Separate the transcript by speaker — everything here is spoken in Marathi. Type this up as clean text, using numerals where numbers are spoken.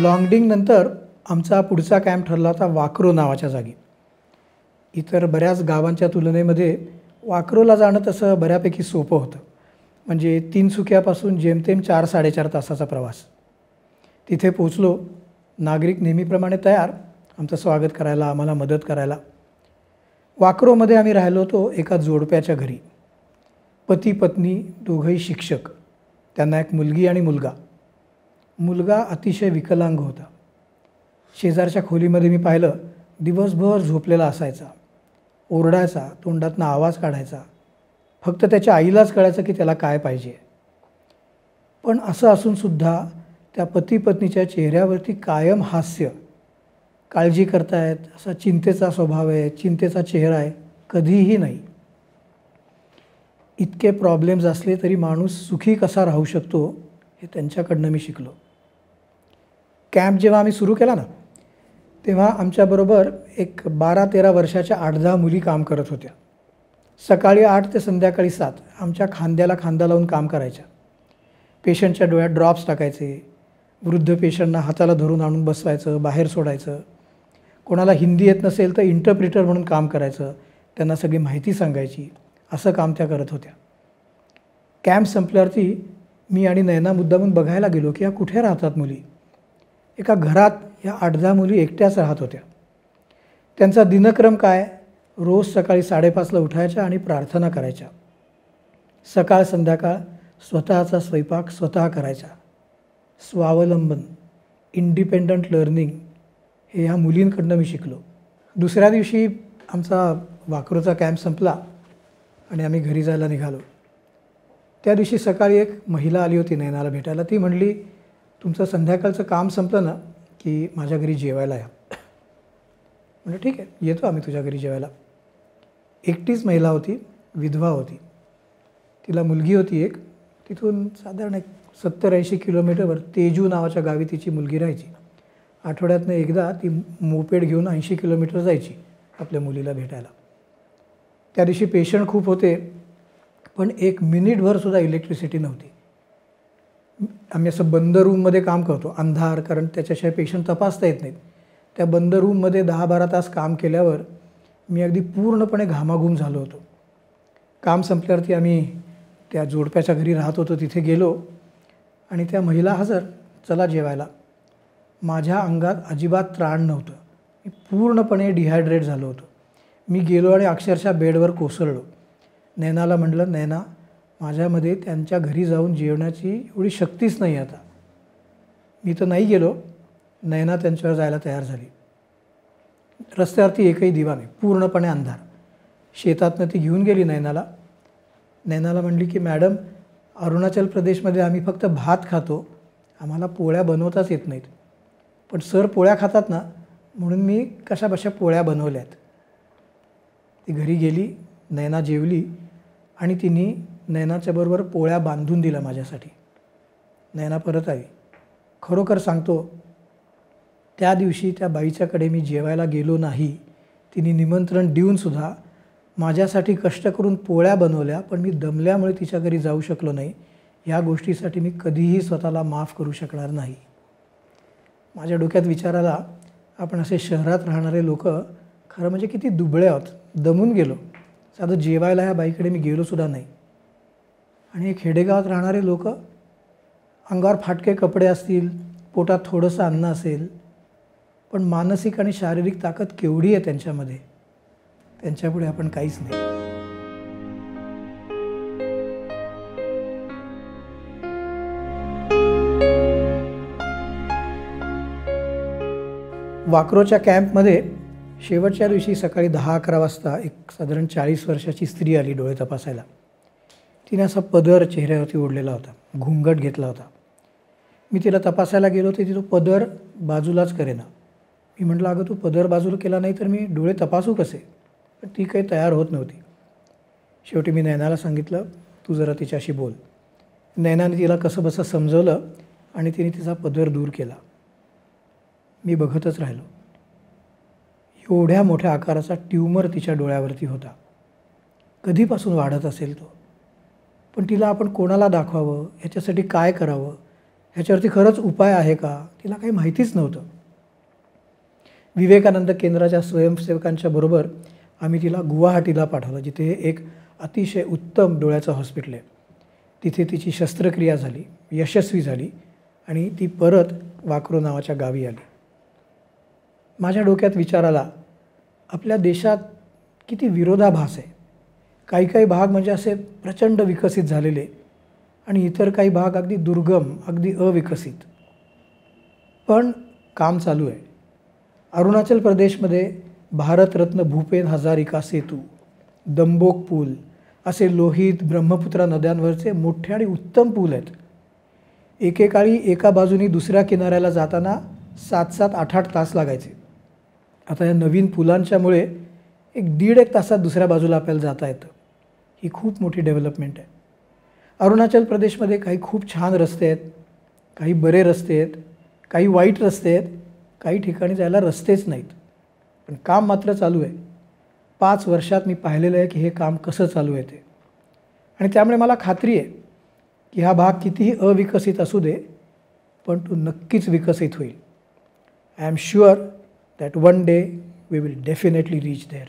Speaker 1: लॉंगडिंगनंतर आमचा पुढचा कॅम्प ठरला होता वाकरो नावाच्या जागी. इतर बऱ्याच गावांच्या तुलनेमध्ये वाकरोला जाणं तसं बऱ्यापैकी सोपं होतं. म्हणजे तिनसुकियापासून जेमतेम 4-4.5 तासाचा प्रवास. तिथे पोचलो. नागरिक नेहमीप्रमाणे तयार आमचं स्वागत करायला, आम्हाला मदत करायला. वाकरोमध्ये आम्ही राहिलो होतो एका जोडप्याच्या घरी. पती पत्नी दोघंही शिक्षक. त्यांना एक मुलगी आणि मुलगा. मुलगा अतिशय विकलांग होता. शेजारच्या खोलीमध्ये मी पाहिलं, दिवसभर झोपलेला असायचा. ओरडायचा, तोंडातनं आवाज काढायचा. फक्त त्याच्या आईलाच कळायचं की त्याला काय पाहिजे. पण असं असूनसुद्धा त्या पती पत्नीच्या चेहऱ्यावरती कायम हास्य. काळजी करतायत असा चिंतेचा स्वभाव आहे, चिंतेचा चेहरा आहे, कधीही नाही. इतके प्रॉब्लेम्स असले तरी माणूस सुखी कसा राहू शकतो हे त्यांच्याकडनं मी शिकलो. कॅम्प जेव्हा आम्ही सुरू केला ना, तेव्हा आमच्याबरोबर एक 12-13 वर्षाच्या 8-10 मुली काम करत होत्या. सकाळी 8 ते संध्याकाळी 7 आमच्या खांद्याला खांदा लावून काम करायच्या. पेशंटच्या डोळ्यात ड्रॉप्स टाकायचे. वृद्ध पेशंटना हाताला धरून आणून बसवायचं, बाहेर सोडायचं. कोणाला हिंदी येत नसेल तर इंटरप्रिटर म्हणून काम करायचं. त्यांना सगळी माहिती सांगायची. असं काम त्या करत होत्या. कॅम्प संपल्यावरती मी आणि नयना मुद्दामून बघायला गेलो की या कुठे राहतात मुली. एका घरात या 8-10 मुली एकट्याच राहत होत्या. त्यांचा दिनक्रम काय? रोज सकाळी 5:30ला उठायच्या आणि प्रार्थना करायच्या. सकाळ संध्याकाळ स्वतःचा स्वयंपाक स्वतः करायचा. स्वावलंबन, इंडिपेंडंट लर्निंग हे ह्या मुलींकडनं मी शिकलो. दुसऱ्या दिवशी आमचा वाकरोचा कॅम्प संपला आणि आम्ही घरी जायला निघालो. त्या दिवशी सकाळी एक महिला आली होती नयनाला भेटायला. ती म्हणली, तुमचं संध्याकाळचं काम संपलं ना की माझ्या घरी जेवायला या. म्हणजे ठीक आहे, येतो आम्ही तुझ्या घरी जेवायला. एकटीच महिला होती, विधवा होती. तिला मुलगी होती एक. तिथून साधारण एक 70-80 किलोमीटरवर तेजू नावाच्या गावी तिची मुलगी राहायची. आठवड्यातनं एकदा ती मोपेड घेऊन 80 किलोमीटर जायची आपल्या मुलीला भेटायला. त्या दिवशी पेशंट खूप होते, पण 1 मिनिटभरसुद्धा इलेक्ट्रिसिटी नव्हती. आम्ही असं बंद रूममध्ये काम करतो, अंधार, कारण त्याच्याशिवाय पेशंट तपासता येत नाहीत. त्या बंद रूममध्ये 10-12 तास काम केल्यावर मी अगदी पूर्णपणे घामाघूम झालो होतो. काम संपल्यावरती आम्ही त्या जोडप्याच्या घरी राहत होतो तिथे गेलो आणि त्या महिला हजर, चला जेवायला. माझ्या अंगात अजिबात त्राण नव्हतं. मी पूर्णपणे डिहायड्रेट झालो होतो. मी गेलो आणि अक्षरशः बेडवर कोसळलो. नयनाला म्हटलं, नयना, माझ्यामध्ये त्यांच्या घरी जाऊन जेवण्याची एवढी शक्तीच नाही आता. मी तर नाही गेलो. नयना त्यांच्यावर जायला तयार झाली. रस्त्यावरती एकही दिवा नाही, पूर्णपणे अंधार. शेतातनं ती घेऊन गेली नयनाला. नयनाला म्हणली की मॅडम, अरुणाचल प्रदेशमध्ये आम्ही फक्त भात खातो, आम्हाला पोळ्या बनवताच येत नाहीत. पण सर पोळ्या खातात ना, म्हणून मी कशाबशा पोळ्या बनवल्यात. ती घरी गेली, नयना जेवली आणि तिने नयनाच्याबरोबर पोळ्या बांधून दिल्या माझ्यासाठी. नयना परत आली. खरोखर सांगतो, त्या दिवशी त्या बाईच्याकडे मी जेवायला गेलो नाही. तिने निमंत्रण देऊनसुद्धा माझ्यासाठी कष्ट करून पोळ्या बनवल्या, पण मी दमल्यामुळे तिच्या घरी जाऊ शकलो नाही. या गोष्टीसाठी मी कधीही स्वतःला माफ करू शकणार नाही. माझ्या डोक्यात विचार आला, आपण असे शहरात राहणारे लोक खरं म्हणजे किती दुबळे आहोत. दमून गेलो. साधं जेवायला ह्या बाईकडे मी गेलोसुद्धा नाही. आणि हे खेडेगावात राहणारे लोक, अंगावर फाटके कपडे असतील, पोटात थोडंसं अन्न असेल, पण मानसिक आणि शारीरिक ताकद केवढी आहे त्यांच्यामध्ये. त्यांच्यापुढे आपण काहीच नाही. वाकरोच्या कॅम्पमध्ये शेवटच्या दिवशी सकाळी 10-11 वाजता एक साधारण 40 वर्षाची स्त्री आली डोळे तपासायला. तिने असा पदर चेहऱ्यावरती ओढलेला होता, घुंगट घेतला होता. मी तिला तपासायला गेलो तर ती तो पदर बाजूलाच करेना. मी म्हटलं, अगं तू पदर बाजूला केला नाही तर मी डोळे तपासू कसे? पण ती काही तयार होत नव्हती. शेवटी मी नयनाला सांगितलं, तू जरा तिच्याशी बोल. नयनाने तिला कसं बसं समजवलं आणि तिने तिचा पदर दूर केला. मी बघतच राहिलो. एवढ्या मोठ्या आकाराचा ट्यूमर तिच्या डोळ्यावरती होता. कधीपासून वाढत असेल तो. पण तिला आपण कोणाला दाखवावं, याच्यासाठी काय करावं ह्याच्यावरती खरंच उपाय आहे का, तिला काही माहितीच नव्हतं. विवेकानंद केंद्राच्या स्वयंसेवकांच्या बरोबर आम्ही तिला गुवाहाटीला पाठवलं, जिथे एक अतिशय उत्तम डोळ्याचं हॉस्पिटल आहे. तिथे तिची शस्त्रक्रिया झाली, यशस्वी झाली आणि ती परत वाकरो नावाच्या गावी आली. माझ्या डोक्यात विचार आला, आपल्या देशात किती विरोधाभास आहे. काही काही भाग म्हणजे असे प्रचंड विकसित झालेले आणि इतर काही भाग अगदी दुर्गम, अगदी अविकसित. पण काम चालू आहे. अरुणाचल प्रदेशमध्ये भारतरत्न भूपेन हजारिका सेतू, दंबोक पूल असे लोहित, ब्रह्मपुत्रा नद्यांवरचे मोठे आणि उत्तम पूल आहेत. एकेकाळी एका बाजूनी दुसऱ्या किनाऱ्याला जाताना 7-7, 8-8 तास लागायचे. आता या नवीन पुलांच्यामुळे एक 1.5 तासात दुसऱ्या बाजूला आपल्याला जाता येतं. ही खूप मोठी डेव्हलपमेंट आहे. अरुणाचल प्रदेशमध्ये काही खूप छान रस्ते आहेत, काही बरे रस्ते आहेत, काही वाईट रस्ते आहेत, काही ठिकाणी जायला रस्तेच नाहीत. पण काम मात्र चालू आहे. 5 वर्षात मी पाहिलेलं आहे की हे काम कसं चालू आहे ते. आणि त्यामुळे मला खात्री आहे की हा भाग कितीही अविकसित असू दे, पण तो नक्कीच विकसित होईल. I am sure that one day we will definitely reach there.